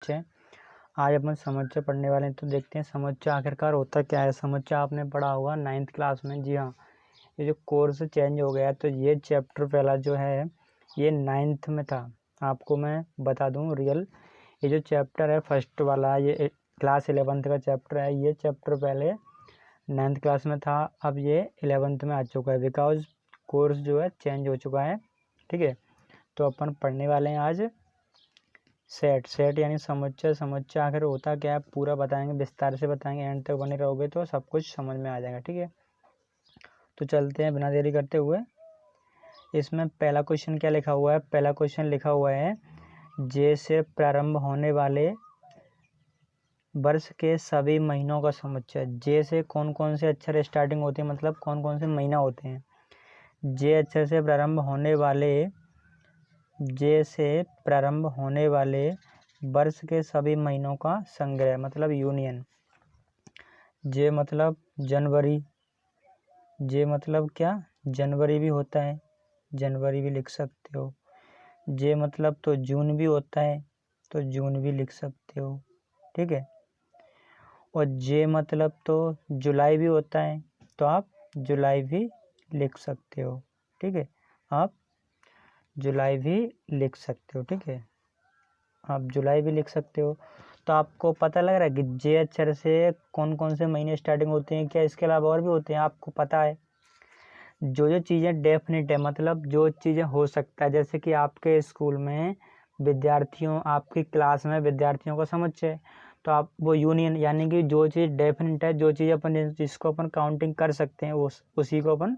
समुच्चय। आज अपन समुच्चय पढ़ने वाले हैं, तो देखते हैं समुच्चय आखिरकार होता क्या है। समुच्चय आपने पढ़ा होगा 9th क्लास में। जी हाँ, ये जो कोर्स चेंज हो गया है, तो ये चैप्टर पहला जो है ये 9th में था। आपको मैं बता दूं रियल, ये जो चैप्टर है फर्स्ट वाला, ये क्लास 11th का चैप्टर है। ये चैप्टर पहले 9th क्लास में था, अब ये 11th में आ चुका है, बिकॉज कोर्स जो है चेंज हो चुका है। ठीक है, तो अपन पढ़ने वाले हैं आज सेट यानी समुच्चय। समुच्चय आखिर होता क्या है पूरा बताएंगे, विस्तार से बताएंगे। एंड तक बने रहोगे तो सब कुछ समझ में आ जाएगा। ठीक है, तो चलते हैं बिना देरी करते हुए। इसमें पहला क्वेश्चन क्या लिखा हुआ है? पहला क्वेश्चन लिखा हुआ है जे से प्रारंभ होने वाले वर्ष के सभी महीनों का समुच्चय। जे से कौन कौन से अक्षर स्टार्टिंग होते हैं, मतलब कौन कौन से महीना होते हैं। जे अक्षर से प्रारंभ होने वाले, जे से प्रारंभ होने वाले वर्ष के सभी महीनों का संग्रह, मतलब यूनियन। जे मतलब जनवरी, जे मतलब क्या, जनवरी भी होता है, जनवरी भी लिख सकते हो। जे मतलब तो जून भी होता है, तो जून भी लिख सकते हो। ठीक है, और जे मतलब तो जुलाई भी होता है, तो आप जुलाई भी लिख सकते हो। ठीक है, आप जुलाई भी लिख सकते हो। ठीक है, आप जुलाई भी लिख सकते हो। तो आपको पता लग रहा है कि जे अक्षर से कौन कौन से महीने स्टार्टिंग होते हैं। क्या इसके अलावा और भी होते हैं, आपको पता है? जो चीज़ें डेफिनेट है, मतलब जो चीज़ें हो सकता है, जैसे कि आपके स्कूल में विद्यार्थियों, आपकी क्लास में विद्यार्थियों का समुच्चय, तो आप वो यूनियन, यानी कि जो चीज़ डेफिनेट है, जो चीज़ अपन जिसको अपन काउंटिंग कर सकते हैं, उसी को अपन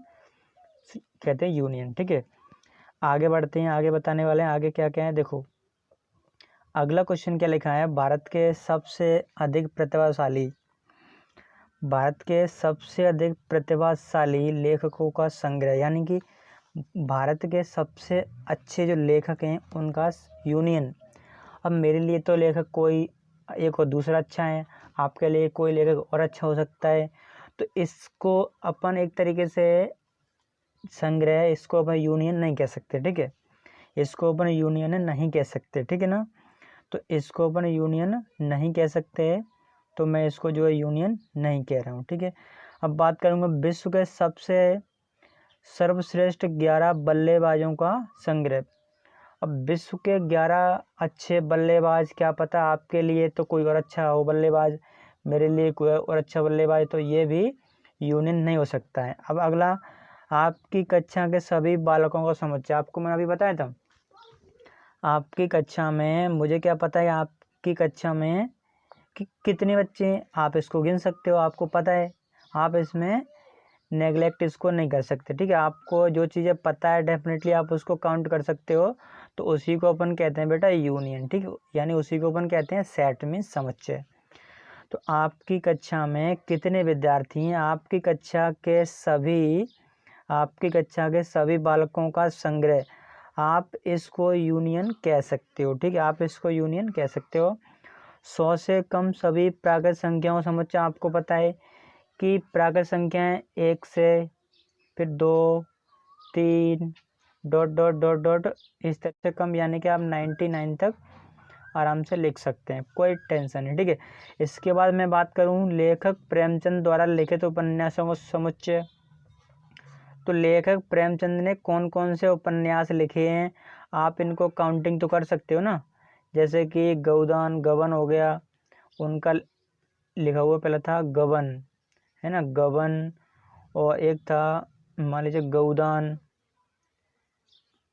कहते हैं यूनियन। ठीक है, आगे बढ़ते हैं, आगे बताने वाले हैं आगे क्या क्या है। देखो अगला क्वेश्चन क्या लिखा है, भारत के सबसे अधिक प्रतिभाशाली, भारत के सबसे अधिक प्रतिभाशाली लेखकों का संग्रह, यानी कि भारत के सबसे अच्छे जो लेखक हैं उनका यूनियन। अब मेरे लिए तो लेखक कोई एक और दूसरा अच्छा है, आपके लिए कोई लेखक और अच्छा हो सकता है, तो इसको अपन एक तरीके से संग्रह, इसको अपन यूनियन नहीं कह सकते। ठीक है, इसको अपन यूनियन नहीं कह सकते। ठीक है ना, तो इसको अपन यूनियन नहीं कह सकते, तो मैं इसको जो है यूनियन नहीं कह रहा हूँ। ठीक है, अब बात करूँगा विश्व के सबसे सर्वश्रेष्ठ 11 बल्लेबाजों का संग्रह। अब विश्व के 11 अच्छे बल्लेबाज, क्या पता आपके लिए तो कोई और अच्छा हो बल्लेबाज, मेरे लिए कोई और अच्छा बल्लेबाज, तो ये भी यूनियन नहीं हो सकता है। अब अगला, आपकी कक्षा के सभी बालकों का समुच्चय। आपको मैंने अभी बताया था, आपकी कक्षा में, मुझे क्या पता है आपकी कक्षा में कि कितने बच्चे हैं, आप इसको गिन सकते हो, आपको पता है, आप इसमें नेगलेक्ट इसको नहीं कर सकते। ठीक है, आपको जो चीज़ें पता है डेफिनेटली आप उसको काउंट कर सकते हो, तो उसी को अपन कहते हैं बेटा यूनियन। ठीक है, यानी उसी को अपन कहते हैं सेट मीन समुच्चय। तो आपकी कक्षा में कितने विद्यार्थी हैं, आपकी कक्षा के सभी बालकों का संग्रह, आप इसको यूनियन कह सकते हो। ठीक है, आप इसको यूनियन कह सकते हो। 100 से कम सभी प्राकृत संख्याओं का समुच्चय। आपको पता है कि प्राकृत संख्याएं 1 से, फिर 2, 3 डॉट डॉट डॉट डॉट इस तरह से कम, यानी कि आप 99 तक आराम से लिख सकते हैं, कोई टेंशन नहीं। ठीक है, इसके बाद मैं बात करूं लेखक प्रेमचंद द्वारा लिखित उपन्यासों का समुच्चय। तो लेखक प्रेमचंद ने कौन कौन से उपन्यास लिखे हैं, आप इनको काउंटिंग तो कर सकते हो ना। जैसे कि गोदान, गबन हो गया, उनका लिखा हुआ पहला था गबन, है ना, गबन, और एक था मान लीजिए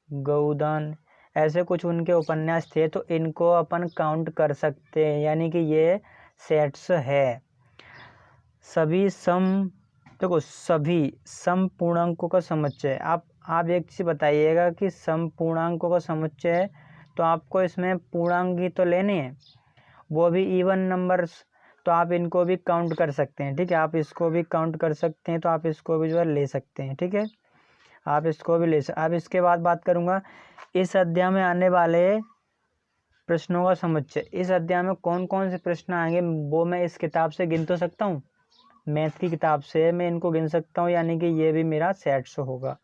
गौदान, ऐसे कुछ उनके उपन्यास थे, तो इनको अपन काउंट कर सकते हैं, यानी कि ये सेट्स है। सभी सम पूर्णांकों का समुच्चय। आप एक चीज़ बताइएगा कि सम पूर्णांकों का समुच्चय है, तो आपको इसमें पूर्णांक ही तो लेने हैं, वो भी इवन नंबर्स, तो आप इनको भी काउंट कर सकते हैं। ठीक है, आप इसको भी काउंट कर सकते हैं, तो आप इसको भी जो है ले सकते हैं। ठीक है, आप इसको भी ले सकते। अब इसके बाद बात करूंगा इस अध्याय में आने वाले प्रश्नों का समुच्चय। इस अध्याय में कौन कौन से प्रश्न आएंगे वो मैं इस किताब से गिन तो सकता हूँ, मैथ की किताब से मैं इनको गिन सकता हूँ, यानी कि ये भी मेरा सेट्स होगा।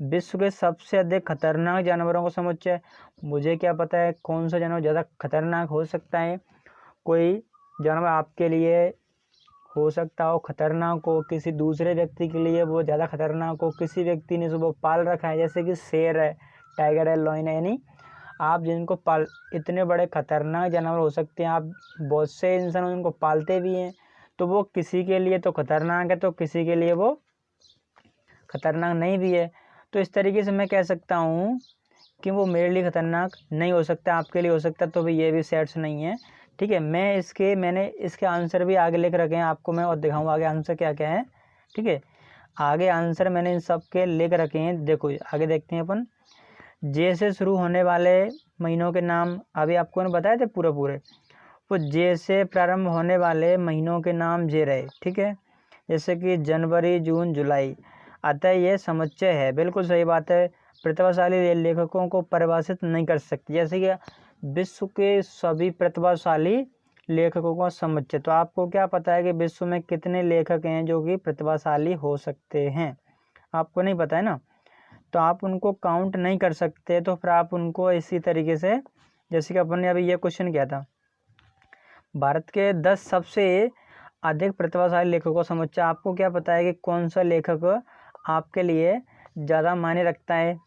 विश्व के सबसे अधिक खतरनाक जानवरों का समुच्चय, मुझे क्या पता है कौन सा जानवर ज़्यादा खतरनाक हो सकता है। कोई जानवर आपके लिए हो सकता हो खतरनाक हो, किसी दूसरे व्यक्ति के लिए वो ज़्यादा खतरनाक हो, किसी व्यक्ति ने वो पाल रखा है, जैसे कि शेर है, टाइगर है, लॉयन है, यानी आप जिनको पाल, इतने बड़े खतरनाक जानवर हो सकते हैं, आप बहुत से इंसान उनको पालते भी हैं, तो वो किसी के लिए तो खतरनाक है तो किसी के लिए वो खतरनाक नहीं भी है। तो इस तरीके से मैं कह सकता हूँ कि वो मेरे लिए खतरनाक नहीं हो सकता, आपके लिए हो सकता, तो भी ये भी सेट्स नहीं है। ठीक है, मैंने इसके आंसर भी आगे लिख रखे हैं, आपको मैं और दिखाऊँ आगे आंसर क्या क्या है। ठीक है, आगे आंसर मैंने इन सब के लिख रखे हैं, देखो आगे देखते हैं अपन। जे से शुरू होने वाले महीनों के नाम अभी आपको मैंने बताए थे पूरे, वो जे से प्रारंभ होने वाले महीनों के नाम जे रहे। ठीक है, जैसे कि जनवरी, जून, जुलाई, अतः ये समुच्चय है। बिल्कुल सही बात है, प्रतिभाशाली लेखकों को परिभाषित नहीं कर सकती, जैसे कि विश्व के सभी प्रतिभाशाली लेखकों का समुच्चय। तो आपको क्या पता है कि विश्व में कितने लेखक हैं जो कि प्रतिभाशाली हो सकते हैं, आपको नहीं पता है ना, तो आप उनको काउंट नहीं कर सकते। तो फिर आप उनको इसी तरीके से, जैसे कि अपन ने अभी ये क्वेश्चन किया था, भारत के 10 सबसे अधिक प्रतिभाशाली लेखकों का समुच्चय, आपको क्या पता है कि कौन सा लेखक आपके लिए ज़्यादा मायने रखता है।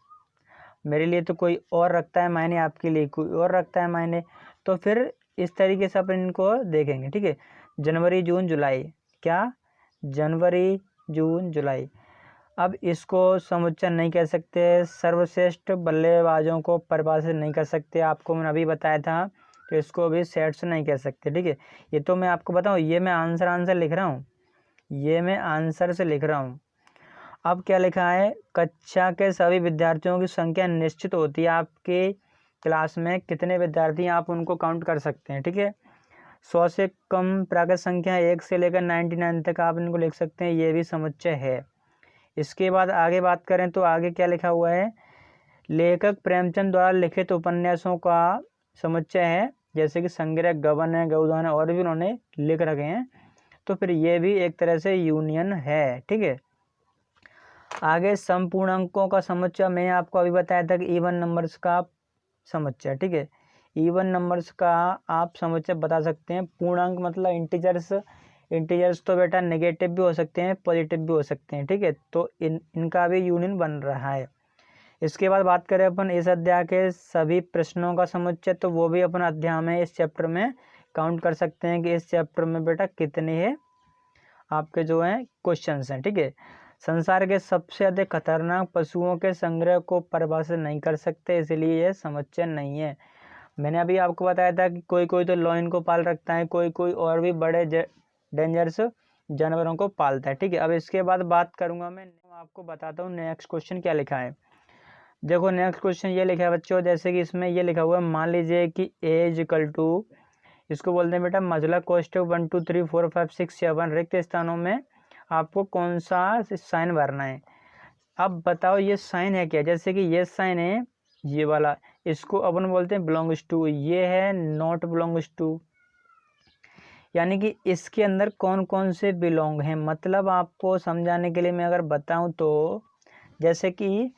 मेरे लिए तो कोई और रखता है मायने, आपके लिए कोई और रखता है मायने, तो फिर इस तरीके से अपन इनको देखेंगे। ठीक है, जनवरी, जून, जुलाई, क्या जनवरी, जून, जुलाई। अब इसको समुच्चय नहीं कह सकते, सर्वश्रेष्ठ बल्लेबाजों को परिभाषित नहीं कर सकते, आपको मैंने अभी बताया था, तो इसको भी सेट्स नहीं कह सकते। ठीक है, ये तो मैं आपको बताऊं, ये मैं आंसर लिख रहा हूँ, ये मैं आंसर से लिख रहा हूँ। अब क्या लिखा है, कक्षा के सभी विद्यार्थियों की संख्या निश्चित होती है, आपके क्लास में कितने विद्यार्थी हैं आप उनको काउंट कर सकते हैं। ठीक है, 100 से कम प्राकृत संख्या 1 से लेकर 99 तक आप इनको लिख सकते हैं, ये भी समुच्चय है। इसके बाद आगे बात करें तो आगे क्या लिखा हुआ है, लेखक प्रेमचंद द्वारा लिखित उपन्यासों का समुच्चय है, जैसे कि संग्रह, गबन है, गोदान है, और भी उन्होंने लिख रखे हैं, तो फिर ये भी एक तरह से यूनियन है। ठीक है, आगे संपूर्णांकों का समुच्चय मैंने आपको अभी बताया था कि इवन नंबर्स का समुच्चय। ठीक है, इवन नंबर्स का आप समुच्चय बता सकते हैं। पूर्णांक मतलब इंटीजर्स तो बेटा नेगेटिव भी हो सकते हैं, पॉजिटिव भी हो सकते हैं। ठीक है, तो इनका भी यूनियन बन रहा है। इसके बाद बात करें अपन इस अध्याय के सभी प्रश्नों का समुच्चय, तो वो भी अपन अध्याय में इस चैप्टर में काउंट कर सकते हैं कि इस चैप्टर में बेटा कितने हैं आपके जो हैं क्वेश्चंस हैं। ठीक है, संसार के सबसे अधिक खतरनाक पशुओं के संग्रह को परिभाषित नहीं कर सकते, इसलिए यह समुच्चय नहीं है। मैंने अभी आपको बताया था कि कोई कोई तो लॉयन को पाल रखता है, कोई कोई और भी बड़े डेंजरस जानवरों को पालता है। ठीक है, अब इसके बाद बात करूंगा मैं आपको बताता हूँ नेक्स्ट क्वेश्चन क्या लिखा है। देखो नेक्स्ट क्वेश्चन ये लिखा है बच्चों, जैसे कि इसमें ये लिखा हुआ है, मान लीजिए कि A=, इसको बोलते हैं बेटा मॉड्यूलर कोष्ठक 1 2 3 4 5 6 7 रिक्त स्थानों में आपको कौन सा साइन भरना है। अब बताओ ये साइन है क्या, जैसे कि ये साइन है ये वाला, इसको अपन बोलते हैं बिलोंग्स टू, ये है नॉट बिलोंग्स टू, यानी कि इसके अंदर कौन कौन से बिलोंग हैं। मतलब आपको समझाने के लिए मैं अगर बताऊं तो, जैसे कि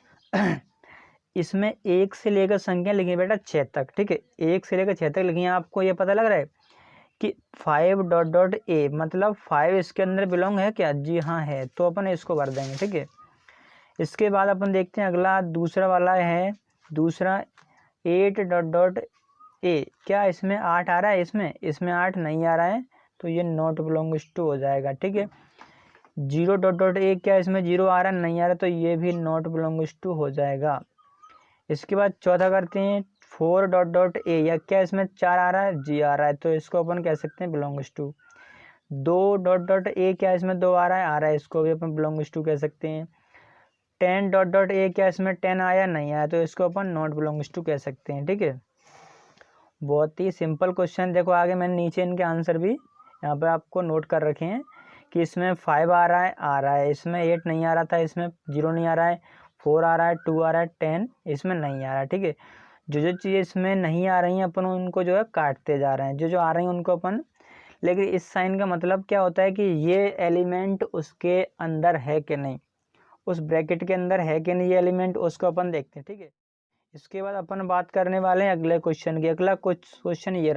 इसमें 1 से लेकर संख्या लिखी है बेटा 6 तक। ठीक है, 1 से लेकर 6 तक लिखी है, आपको ये पता लग रहा है कि 5 ... मतलब 5 इसके अंदर बिलोंग है क्या, जी हाँ है, तो अपन इसको भर देंगे। ठीक है, इसके बाद अपन देखते हैं अगला दूसरा वाला है, दूसरा 8 ... A, क्या इसमें 8 आ रहा है, इसमें 8 नहीं आ रहा है, तो ये नॉट बिलोंग्स टू हो जाएगा। ठीक है, 0 ... A, क्या इसमें 0 आ रहा है, नहीं आ रहा, तो ये भी नॉट बिलोंग्स टू हो जाएगा। इसके बाद चौथा करते हैं 4 ... A, या क्या इसमें 4 आ रहा है, जी आ रहा है, तो इसको अपन कह सकते हैं बिलोंग्स टू। 2 ... A, क्या इसमें 2 आ रहा है, इसको भी अपन बिलोंग्स टू कह सकते हैं। 10 ... A, क्या इसमें 10 आया, नहीं आया, तो इसको अपन नॉट बिलोंग्स टू कह सकते हैं। ठीक है, बहुत ही सिंपल क्वेश्चन। देखो आगे मैंने नीचे इनके आंसर भी यहाँ पे आपको नोट कर रखे हैं कि इसमें 5 आ रहा है, इसमें 8 नहीं आ रहा था, इसमें 0 नहीं आ रहा है, 4 आ रहा है, 2 आ रहा है, 10 इसमें नहीं आ रहा है। ठीक है, जो चीज़ें इसमें नहीं आ रही हैं अपन उनको जो है काटते जा रहे हैं, जो आ रही हैं उनको अपन, लेकिन इस साइन का मतलब क्या होता है कि ये एलिमेंट उसके अंदर है कि नहीं, उस ब्रैकेट के अंदर है कि नहीं ये एलिमेंट, उसको अपन देखते हैं। ठीक है, इसके बाद अपन बात करने वाले हैं अगले क्वेश्चन की। अगला क्वेश्चन ये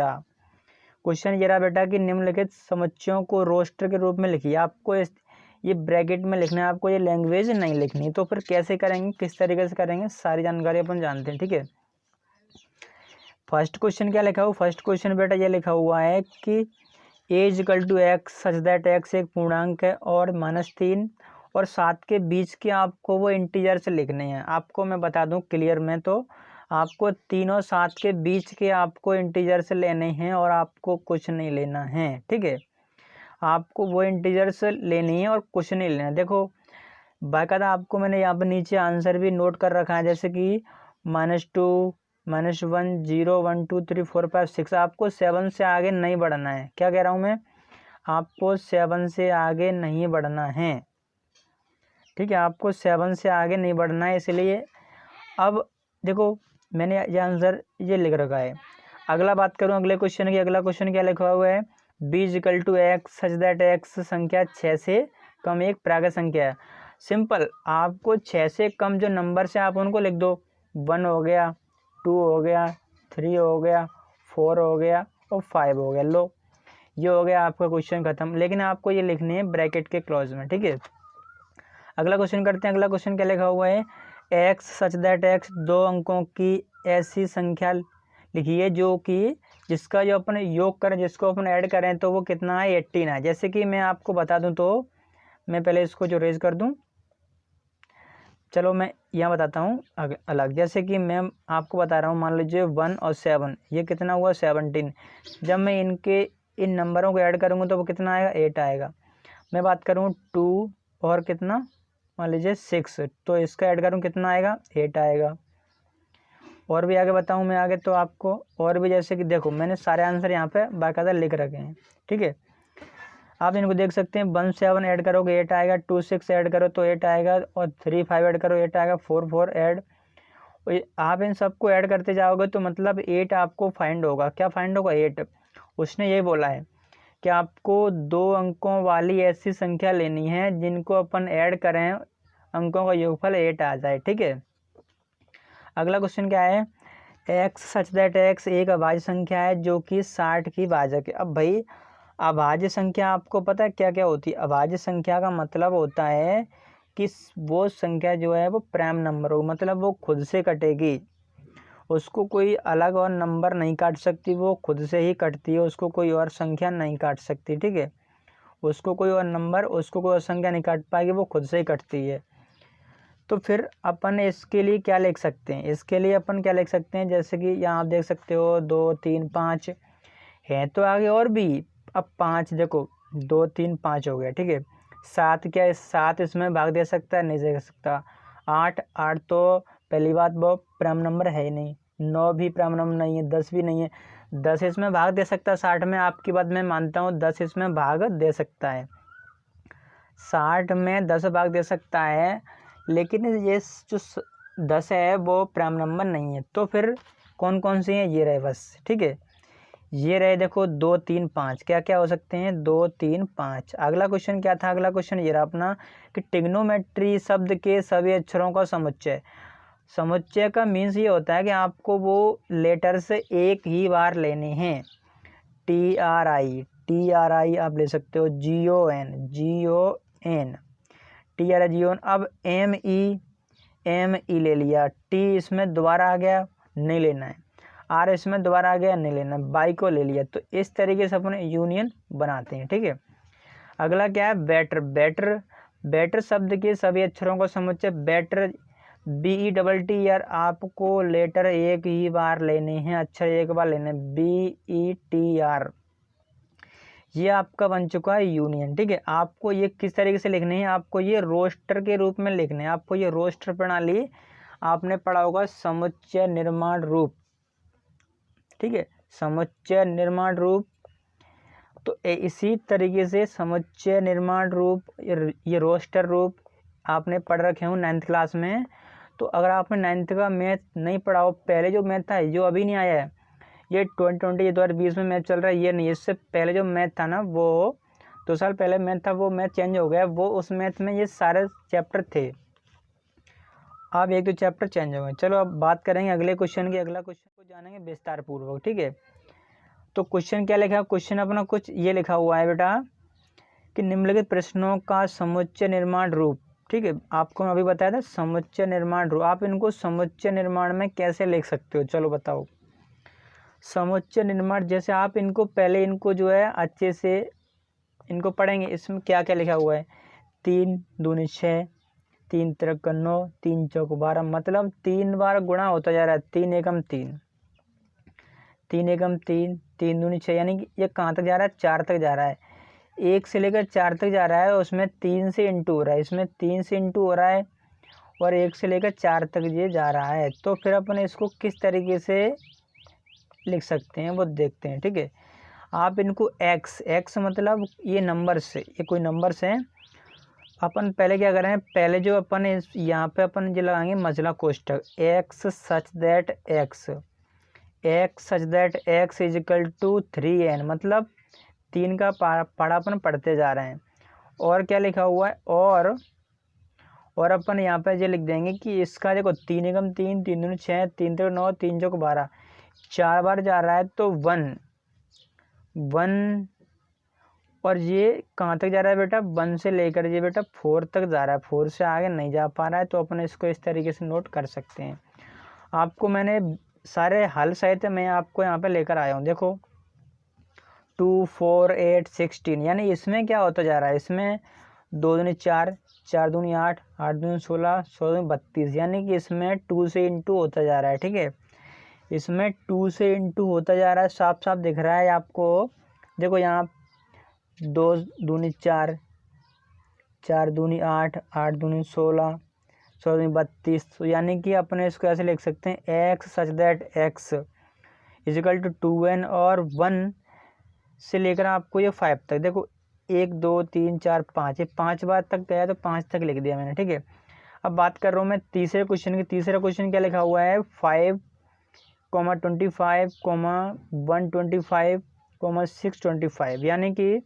रहा, बेटा कि निम्नलिखित समुच्चयों को रोस्टर के रूप में लिखिए। आपको ये ब्रैकेट में लिखना है, आपको ये लैंग्वेज नहीं लिखनी। तो फिर कैसे करेंगे, किस तरीके से करेंगे, सारी जानकारी अपन जानते हैं। ठीक है, फर्स्ट क्वेश्चन क्या लिखा हुआ, फर्स्ट क्वेश्चन बेटा ये लिखा हुआ है कि A is equal to x such that X एक पूर्णांक है और -3 और 7 के बीच के आपको वो इंटीजर से लिखने हैं। आपको मैं बता दूं क्लियर में, तो आपको 3 और 7 के बीच के आपको इंटीजर से लेने हैं और आपको कुछ नहीं लेना है। ठीक है, आपको वो इंटीजर से लेनी है और कुछ नहीं लेना। देखो बाकायदा आपको मैंने यहाँ पर नीचे आंसर भी नोट कर रखा है, जैसे कि -2 -1 0 1 2 3 4 5 6। आपको 7 से आगे नहीं बढ़ना है। क्या कह रहा हूँ मैं, आपको 7 से आगे नहीं बढ़ना है। ठीक है, आपको 7 से आगे नहीं बढ़ना है। इसलिए अब देखो मैंने ये आंसर ये लिख रखा है। अगला बात करूँ अगले क्वेश्चन की। अगला क्वेश्चन क्या लिखा हुआ है, b equal to x such that x संख्या 6 से कम एक प्राकृत संख्या है। सिंपल, आपको 6 से कम जो नंबर से आप उनको लिख दो। 1 हो गया, 2 हो गया, 3 हो गया, 4 हो गया और 5 हो गया। लो ये हो गया आपका क्वेश्चन खत्म। लेकिन आपको ये लिखनी है ब्रैकेट के क्लोज में। ठीक है, अगला क्वेश्चन करते हैं। अगला क्वेश्चन क्या लिखा हुआ है, एक्स सच दैट एक्स 2 अंकों की ऐसी संख्या लिखिए जो कि जिसका जो अपन योग करें, जिसको अपन ऐड करें तो वो कितना है, 18 है। जैसे कि मैं आपको बता दूं, तो मैं पहले इसको जो रेज कर दूं, चलो मैं यहाँ बताता हूँ अलग। जैसे कि मैं आपको बता रहा हूँ, मान लीजिए 1 और 7, ये कितना हुआ 17। जब मैं इन नंबरों को ऐड करूँगा तो वो कितना आएगा, 8 आएगा। मैं बात करूँ 2 और कितना, मान लीजिए 6, तो इसका ऐड करूँ कितना आएगा, 8 आएगा। और भी आगे बताऊँ मैं आगे तो आपको, और भी जैसे कि देखो मैंने सारे आंसर यहाँ पे बाकायदा लिख रखे हैं। ठीक है, आप इनको देख सकते हैं। 1 7 ऐड करोगे 8 आएगा, 2 6 ऐड करो तो 8 आएगा, और 3 5 ऐड करो 8 आएगा, 4 4 ऐड। आप इन सबको ऐड करते जाओगे तो मतलब 8 आपको फाइंड होगा। क्या फाइंड होगा, 8। उसने ये बोला है कि आपको 2 अंकों वाली ऐसी संख्या लेनी है जिनको अपन ऐड करें, अंकों का योगफल 8 आ जाए। ठीक है, अगला क्वेश्चन क्या है, एक्स सच दैट एक्स एक अभाज्य संख्या है जो कि 60 की भाजक है। अब भाई अभाज्य संख्या आपको पता है क्या क्या होती है। अभाज्य संख्या का मतलब होता है कि वो संख्या जो है वो प्राइम नंबर हो, मतलब वो खुद से कटेगी, उसको कोई अलग और नंबर नहीं काट सकती, वो खुद से ही कटती है, उसको कोई और संख्या नहीं काट सकती। ठीक है, उसको कोई और नंबर, उसको कोई और संख्या नहीं काट पाएगी, वो खुद से ही कटती है। तो फिर अपन इसके लिए क्या लिख सकते हैं, इसके लिए अपन क्या लिख सकते हैं, जैसे कि यहाँ आप देख सकते हो 2 3 5 है, तो आगे और भी। अब 5 देखो, 2 3 5 हो गया। ठीक है, 7 क्या है, 7 इसमें भाग दे सकता है, नहीं दे सकता। 8 तो पहली बात वो प्राइम नंबर है ही नहीं। 9 भी प्राइम नंबर नहीं है, 10 भी नहीं है। 10 इसमें भाग दे सकता है 60 में, आपकी बात मैं मानता हूँ, 10 इसमें भाग दे सकता है, 60 में 10 भाग दे सकता है। लेकिन ये जो 10 है वो प्राइम नंबर नहीं है। तो फिर कौन कौन से हैं, ये रहे बस। ठीक है, ये रहे देखो 2 3 5, क्या क्या हो सकते हैं, 2 3 5। अगला क्वेश्चन क्या था, अगला क्वेश्चन ये रहा अपना कि ट्रिग्नोमेट्री शब्द के सभी अक्षरों का समुच्चय। समुच्चय का मीन्स ये होता है कि आपको वो लेटर से एक ही बार लेने हैं। TRI आप ले सकते हो, GON TRI। अब ME ले लिया, T इसमें दोबारा आ गया, नहीं लेना है। R इसमें दोबारा आ गया, नहीं लेना है। बाई को ले लिया। तो इस तरीके से अपन यूनियन बनाते हैं। ठीक है, अगला क्या है, बेटर शब्द के सभी अक्षरों का समुच्चय। बेटर BETT यार, आपको लेटर एक ही बार लेने हैं, अक्षर एक बार लेने, BETR। ये आपका बन चुका है यूनियन। ठीक है, आपको ये किस तरीके से लिखने हैं, आपको ये रोस्टर के रूप में लिखने हैं। आपको ये रोस्टर प्रणाली आपने पढ़ा होगा, समुच्चय निर्माण रूप। ठीक है, समुच्चय निर्माण रूप। तो इसी तरीके से समुच्चय निर्माण रूप, ये रोस्टर रूप आपने पढ़ रखे हो 9th क्लास में। तो अगर आपने 9th का मैथ नहीं पढ़ा हो, पहले जो मैथ था जो अभी नहीं आया है, ये 2020 2020 में मैथ चल रहा है, ये नहीं, इससे पहले जो मैथ था ना, वो 2 साल पहले मैथ था, वो मैथ चेंज हो गया। वो उस मैथ में ये सारे चैप्टर थे। अब एक दो चैप्टर चेंज हो गए। चलो अब बात करेंगे अगले क्वेश्चन की। अगला क्वेश्चन को जानेंगे विस्तार पूर्वक, ठीक है। तो क्वेश्चन क्या लिखा है, क्वेश्चन अपना कुछ ये लिखा हुआ है बेटा कि निम्नलिखित प्रश्नों का समुच्चय निर्माण रूप, ठीक है। आपको मैं अभी बताया था समुच्चय निर्माण रूप, आप इनको समुच्चय निर्माण में कैसे लिख सकते हो, चलो बताओ। समुच्चय निर्माण जैसे आप इनको पहले इनको जो है अच्छे से इनको पढ़ेंगे। इसमें क्या क्या लिखा हुआ है, 3 दूनी 6, 3 त्रिक 9, 3 चौक 12, मतलब 3 बार गुणा होता जा रहा है। 3 एकम 3, 3 एकम 3, 3 दूनी 6, यानी कि ये कहाँ तक जा रहा है, 4 तक जा रहा है। 1 से लेकर 4 तक जा रहा है, उसमें 3 से इंटू हो रहा है, इसमें 3 से इंटू हो रहा है, और 1 से लेकर 4 तक ये जा रहा है। तो फिर अपन इसको किस तरीके से लिख सकते हैं वो देखते हैं, ठीक है। आप इनको x मतलब ये नंबर्स, ये कोई नंबर्स हैं। अपन पहले क्या करें, पहले जो अपन यहाँ पे अपन जो लगाएंगे मझला कोष्ठक, x such that x is equal to 3n, मतलब 3 का पढ़ा अपन पढ़ते जा रहे हैं। और क्या लिखा हुआ है, और अपन यहाँ पे ये लिख देंगे कि इसका देखो 3 एकम 3, 3 दूनी 6, 3 त्रिक 9, 3 चौक 12, 4 बार जा रहा है तो 1, और ये कहाँ तक जा रहा है बेटा, 1 से लेकर ये बेटा 4 तक जा रहा है, 4 से आगे नहीं जा पा रहा है। तो अपन इसको इस तरीके से नोट कर सकते हैं। आपको मैंने सारे हल सहित मैं आपको यहाँ पे लेकर आया हूँ, देखो 2, 4, 8, 16, यानी इसमें क्या होता जा रहा है, इसमें 2 दूनी 4, 4 दूनी 8, 8 दूनी 16, 16 दूनी 32, यानी कि इसमें 2 से इंटू होता जा रहा है, ठीक है। इसमें 2 से इंटू होता जा रहा है, साफ साफ दिख रहा है आपको। देखो यहाँ 2 दूनी 4, 4 दूनी 8, 8 दूनी 16, 16 दूनी 32, तो यानी कि अपने इसको ऐसे लिख सकते हैं x such that x is equal to 2n, और 1 से लेकर आपको ये 5 तक, देखो 1 2 3 4 5, ये 5 बार तक गया तो 5 तक लिख दिया मैंने, ठीक है। अब बात कर रहा हूँ मैं तीसरे क्वेश्चन की। तीसरा क्वेश्चन क्या लिखा हुआ है, 5, 25, 125, 625, यानी कि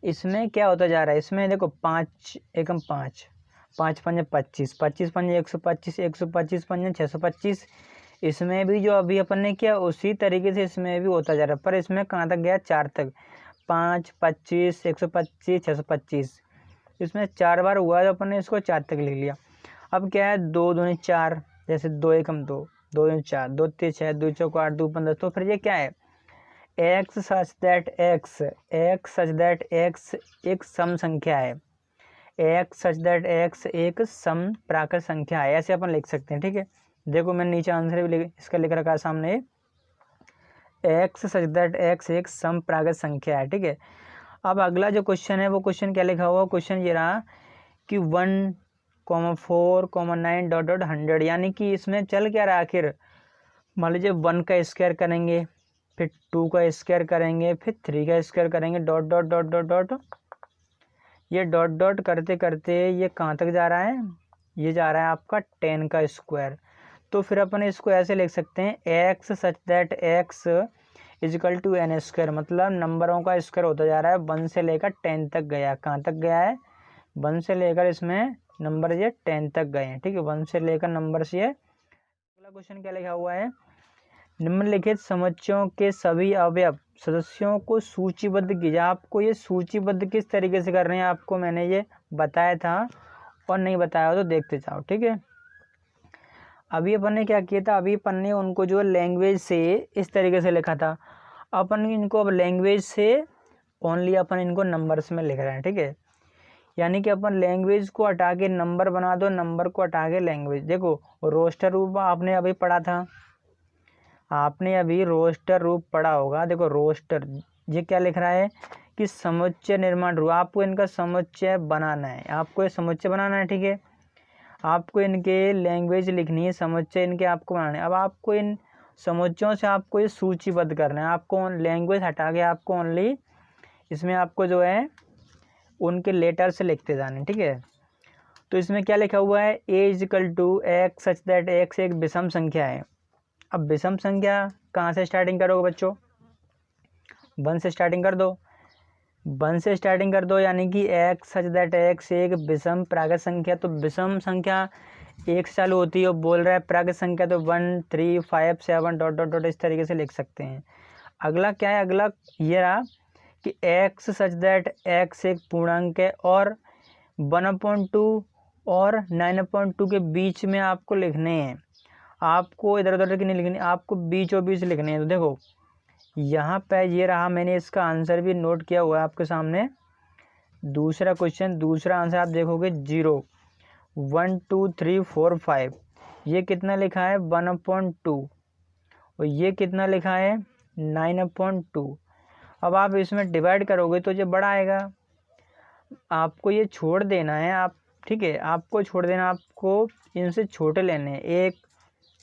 इसमें क्या होता जा रहा है, इसमें देखो 5 एकम 5, 5 पंजे 25, 25 पंजे 125, 125 पंजे 625। इसमें भी जो अभी अपन ने किया उसी तरीके से इसमें भी होता जा रहा है, पर इसमें कहाँ तक गया, 4 तक, 5, 25, 125, 625। इसमें 4 बार हुआ तो अपन ने इसको 4 तक लिख लिया। अब क्या है, 2 दूनी 4, जैसे 2 एकम 2, 2 दूनी 4, 2 तीन 6, 2 चौक 8, 2 15, तो फिर ये क्या है, x सच दैट x एक सम संख्या है, x सच दैट x एक सम प्राकृत संख्या है, ऐसे अपन लिख सकते हैं, ठीक है। देखो मैंने नीचे आंसर भी इसका लिख रखा है सामने, x सच दैट x एक सम प्राकृत संख्या है, ठीक है। अब अगला जो क्वेश्चन है वो क्वेश्चन क्या लिखा हुआ, क्वेश्चन ये रहा कि 1, 4, 9 डॉट डॉट 100, यानी कि इसमें चल क्या रहा आखिर, मान लीजिए 1 का स्क्वायर करेंगे, फिर 2 का स्क्वायर करेंगे, फिर 3 का स्क्वायर करेंगे, dot dot dot dot dot, ये डॉट डॉट करते करते ये कहाँ तक जा रहा है, ये जा रहा है आपका 10 का स्क्वायर। तो फिर अपन इसको ऐसे लिख सकते हैं x such that x is equal to n square, मतलब नंबरों का स्क्वायर होता जा रहा है, 1 से लेकर 10 तक गया, कहाँ तक गया है, 1 से लेकर इसमें नंबर ये 10 तक गए हैं, ठीक है। 1 से लेकर नंबर से ये। अगला क्वेश्चन क्या लिखा हुआ है, निम्नलिखित समुच्चयों के सभी अवयव सदस्यों को सूचीबद्ध कीजिए। आपको ये सूचीबद्ध किस तरीके से कर रहे हैं, आपको मैंने ये बताया था, और नहीं बताया हो तो देखते जाओ, ठीक है। अभी अपन ने क्या किया था, अभी अपन ने उनको जो लैंग्वेज से इस तरीके से लिखा था, अपन इनको अब लैंग्वेज से ओनली अपन इनको नंबर्स में लिख रहे हैं, ठीक है। यानी कि अपन लैंग्वेज को हटा के नंबर बना दो, नंबर को हटा के लैंग्वेज। देखो रोस्टर रूप आपने अभी पढ़ा था, आपने अभी रोस्टर रूप पढ़ा होगा। देखो रोस्टर ये क्या लिख रहा है कि समुच्चय निर्माण रूप, आपको इनका समुच्चय बनाना है, आपको ये समुच्चय बनाना है, ठीक है। आपको इनके लैंग्वेज लिखनी है, समुच्चय इनके आपको बनाने हैं। अब आपको इन समुच्चयों से आपको ये सूचीबद्ध करना है, आपको लैंग्वेज हटा के आपको ओनली इसमें आपको जो है उनके लेटर से लिखते जाने, ठीक है। तो इसमें क्या लिखा हुआ है, a is equal to x such that x एक विषम संख्या है। अब विषम संख्या कहाँ से स्टार्टिंग करोगे बच्चों, 1 से स्टार्टिंग कर दो, 1 से स्टार्टिंग कर दो, यानी कि x सच दैट x एक विषम प्राकृत संख्या। तो विषम संख्या 1 से चालू होती है और बोल रहा है प्राकृत संख्या, तो 1 3 5 7 डॉट डॉट डॉट इस तरीके से लिख सकते हैं। अगला क्या है, अगला ये रहा कि x सच दैट x एक पूर्णांक है और 1/2 और 9/2 के बीच में आपको लिखने हैं। आपको इधर उधर की नहीं लिखनी, आपको बीचों बीच लिखने हैं। तो देखो यहाँ पे ये रहा, मैंने इसका आंसर भी नोट किया हुआ है आपके सामने। दूसरा क्वेश्चन, दूसरा आंसर आप देखोगे 0 1 2 3 4 5, ये कितना लिखा है 1/2 और ये कितना लिखा है 9/2। अब आप इसमें डिवाइड करोगे तो ये बड़ा आएगा, आपको ये छोड़ देना है आप, ठीक है, आपको छोड़ देना, आपको इनसे छोटे लेने हैं 1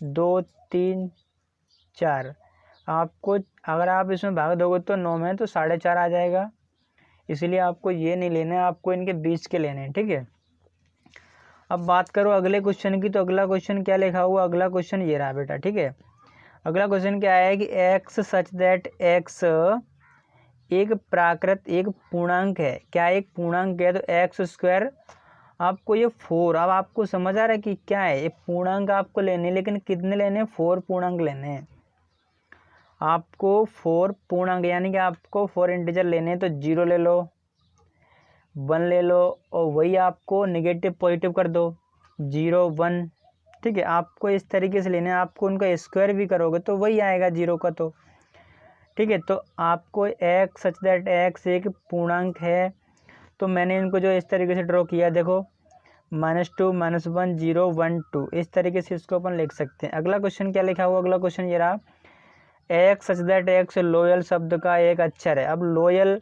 2 3 4। आपको अगर आप इसमें भाग दोगे तो 9 में तो 4.5 आ जाएगा, इसलिए आपको ये नहीं लेना है, आपको इनके बीच के लेने हैं, ठीक है। अब बात करो अगले क्वेश्चन की, तो अगला क्वेश्चन क्या लिखा हुआ, अगला क्वेश्चन ये रहा बेटा, ठीक है। अगला क्वेश्चन क्या है कि x सच दैट x एक प्राकृत एक पूर्णांक है। क्या एक पूर्णांक है, तो x², आपको ये 4, अब आपको समझ आ रहा है कि क्या है, ये पूर्णांक आपको लेने, लेकिन कितने लेने हैं, 4 पूर्णांक लेने हैं आपको, 4 पूर्णांक, यानी कि आपको 4 इंटीजर लेने हैं। तो 0 ले लो, 1 ले लो और वही आपको नेगेटिव पॉजिटिव कर दो, 0 1, ठीक है। आपको इस तरीके से लेने हैं, आपको उनका स्क्वायर भी करोगे तो वही आएगा 0 का, तो ठीक है। तो आपको x सच दैट x एक पूर्णांक है, तो मैंने इनको जो इस तरीके से ड्रॉ किया, देखो -2 -1 0 1 2, इस तरीके से इसको अपन लिख सकते हैं। अगला क्वेश्चन क्या लिखा हुआ, अगला क्वेश्चन ये रहा, x such that x loyal शब्द का एक अक्षर है। अब लोयल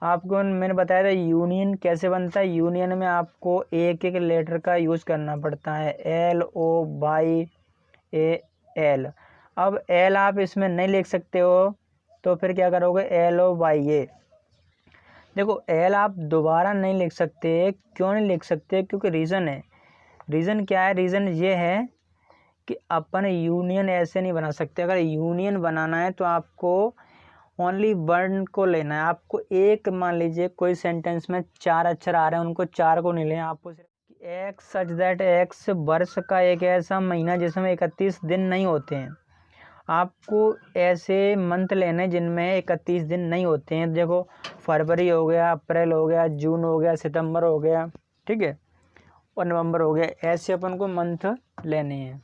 आपको मैंने बताया था यूनियन कैसे बनता है, यूनियन में आपको एक एक लेटर का यूज़ करना पड़ता है, LOYAL। अब L आप इसमें नहीं लिख सकते हो, तो फिर क्या करोगे, LOYA। देखो L आप दोबारा नहीं लिख सकते, क्यों नहीं लिख सकते, क्योंकि रीज़न है। रीज़न क्या है, रीज़न ये है कि अपन यूनियन ऐसे नहीं बना सकते। अगर यूनियन बनाना है तो आपको ओनली वर्ड को लेना है। आपको एक, मान लीजिए कोई सेंटेंस में 4 अक्षर आ रहे हैं, उनको 4 को नहीं लेना, आपको सिर्फ एक्स सच दैट एक्स वर्ष का एक ऐसा महीना जिसमें 31 दिन नहीं होते हैं। आपको ऐसे मंथ लेने जिनमें 31 दिन नहीं होते हैं। देखो फरवरी हो गया, अप्रैल हो गया, जून हो गया, सितंबर हो गया, ठीक है, और नवंबर हो गया। ऐसे अपन को मंथ लेने हैं,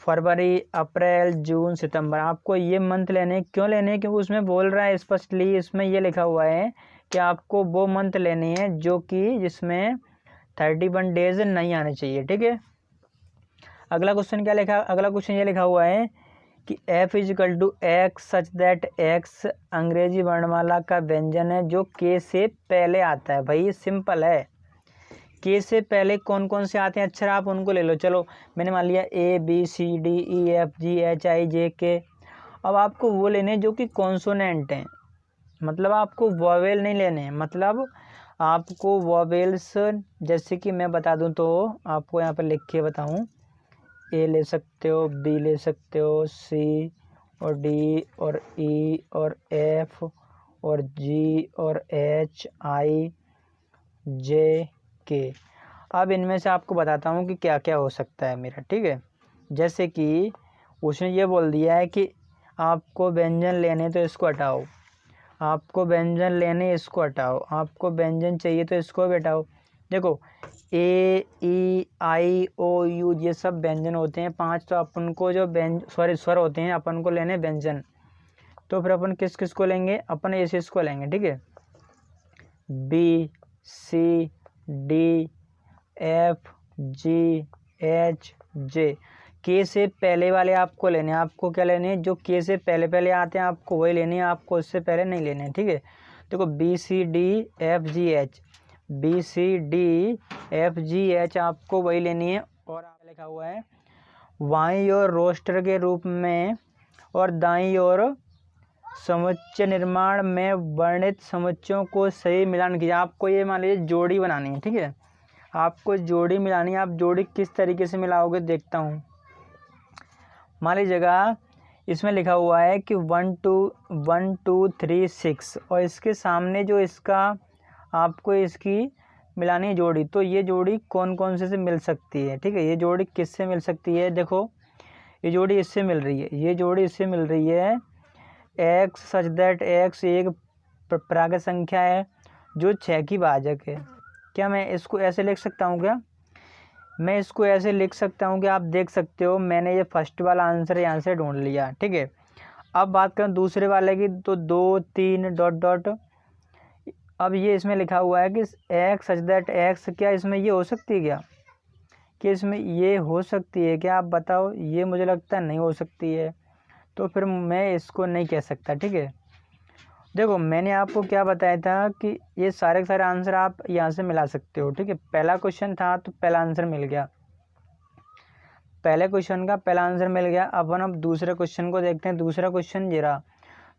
फरवरी, अप्रैल, जून, सितंबर, आपको ये मंथ लेने हैं। क्यों लेने हैं, क्योंकि उसमें बोल रहा है स्पष्टली, इसमें ये लिखा हुआ है कि आपको वो मंथ लेने हैं जो कि जिसमें 31 डेज नहीं आने चाहिए, ठीक है। अगला क्वेश्चन क्या लिखा, अगला क्वेश्चन ये लिखा हुआ है कि f = x such that x अंग्रेजी वर्णमाला का व्यंजन है जो k से पहले आता है। भाई सिंपल है, के से पहले कौन कौन से आते हैं अक्षर, आप उनको ले लो। चलो मैंने मान लिया ABCDEFGHIJK। अब आपको वो लेने हैं जो कि कॉन्सोनेंट हैं, मतलब आपको वॉवेल नहीं लेने हैं। मतलब आपको वॉवेल्स, जैसे कि मैं बता दूं तो आपको यहाँ पर लिख के बताऊं, A ले सकते हो, B ले सकते हो, C और D और E और F और G और H I J K। अब इनमें से आपको बताता हूँ कि क्या क्या हो सकता है मेरा, ठीक है। जैसे कि उसने ये बोल दिया है कि आपको व्यंजन लेने तो इसको हटाओ, आपको व्यंजन लेने इसको हटाओ, आपको व्यंजन चाहिए तो इसको भी हटाओ। देखो A E I O U ये सब व्यंजन होते हैं 5, तो अपन को जो स्वर होते हैं अपन को लेने व्यंजन। तो फिर अपन किस किस को लेंगे, अपन इस को लेंगे, ठीक है। B C D F G H J, के से पहले वाले आपको लेने हैं। आपको क्या लेने हैं, जो के से पहले पहले आते हैं आपको वही लेने हैं, आपको उससे पहले नहीं लेने हैं, ठीक है। देखो BCDFGH आपको वही लेनी है। और आगे लिखा हुआ है बाईं ओर रोस्टर के रूप में और दाईं ओर समुच्चय निर्माण में वर्णित समुच्चयों को सही मिलान कीजिए। आपको ये मान लीजिए जोड़ी बनानी है, ठीक है, आपको जोड़ी मिलानी है। आप जोड़ी किस तरीके से मिलाओगे देखता हूँ। मान लीजिएगा इसमें लिखा हुआ है कि 1 2 3 6 और इसके सामने जो इसका आपको इसकी मिलानी है जोड़ी, तो ये जोड़ी कौन कौन से मिल सकती है, ठीक है। ये जोड़ी किससे मिल सकती है, देखो ये जोड़ी इससे मिल रही है, ये जोड़ी इससे मिल रही है x सच दैट x एक प्राकृत संख्या है जो 6 की भाजक है। क्या मैं इसको ऐसे लिख सकता हूँ क्या, मैं इसको ऐसे लिख सकता हूँ कि आप देख सकते हो मैंने ये फर्स्ट वाला आंसर यहाँ से ढूंढ लिया, ठीक है। अब बात करें दूसरे वाले की, तो 2 3 डॉट डॉट, अब ये इसमें लिखा हुआ है कि x सच दैट x, क्या इसमें ये हो सकती है क्या, कि इसमें ये हो सकती है क्या, आप बताओ। ये मुझे लगता है नहीं हो सकती है, तो फिर मैं इसको नहीं कह सकता, ठीक है। देखो मैंने आपको क्या बताया था कि ये सारे के सारे आंसर आप यहाँ से मिला सकते हो, ठीक है। पहला क्वेश्चन था तो पहला आंसर मिल गया, पहले क्वेश्चन का पहला आंसर मिल गया। अब दूसरे क्वेश्चन को देखते हैं। दूसरा क्वेश्चन ये रहा,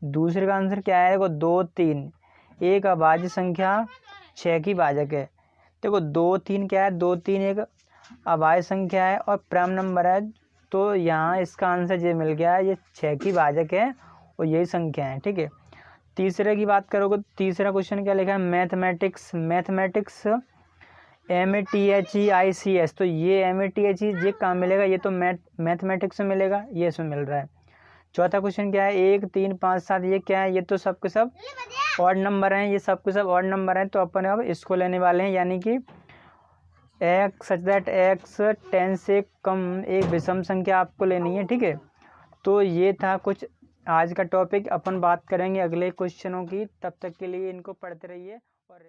दूसरे का आंसर क्या है, देखो 2 3 एक अभाज्य संख्या 6 की भाजक है। देखो 2 3 क्या है, 2 3 एक अभाज्य संख्या है और प्राइम नंबर है, तो यहाँ इसका आंसर ये मिल गया है, ये 6 की भाजक है और यही संख्या है, ठीक है। तीसरे की बात करोगे, तीसरा क्वेश्चन क्या लिखा है, मैथमेटिक्स MATHEICS, तो ये MATHE ये कहाँ मिलेगा, ये तो मैथमेटिक्स में मिलेगा, ये इसमें मिल रहा है। चौथा क्वेश्चन क्या है, 1 3 5 7, ये क्या है, ये तो सब के सब ऑड नंबर हैं, ये सब के सब ऑड नंबर हैं, तो अपन अब इसको लेने वाले हैं, यानी कि x सच दैट x 10 से कम एक विषम संख्या आपको लेनी है, ठीक है। तो ये था कुछ आज का टॉपिक। अपन बात करेंगे अगले क्वेश्चनों की, तब तक के लिए इनको पढ़ते रहिए और